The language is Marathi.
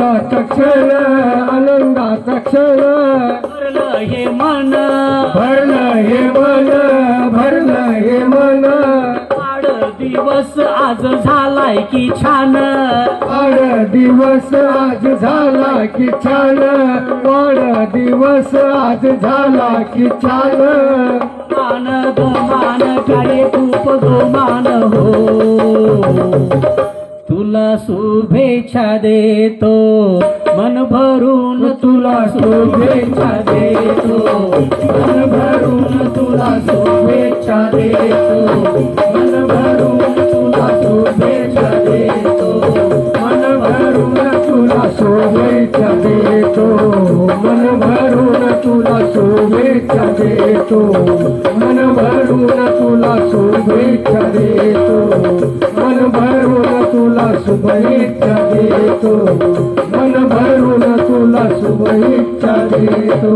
आनंदाचा क्षण आनंदाचा क्षण भरलं हे मन भरलं हे मन भरलं हे मन वाढ दिवस आज झालाय की छान वाढ दिवस आज झाला की छान वाढ दिवस आज झाला की छान मान गमान काय खूप गोमान हो तुला शुभेच्छा देतो मन भरून तुला शुभेच्छा देतो मन भरून तुला शुभेच्छा देतो मन भरून तुला शुभेच्छा देतो मन भरून तुला शुभेच्छा देतो मन भरून तुला शुभेच्छा देतो मन भरून तुला शुभेच्छा देतो मन भरून तुला शुभेच्छा देतो मन भरून तुला शुभेच्छा देतो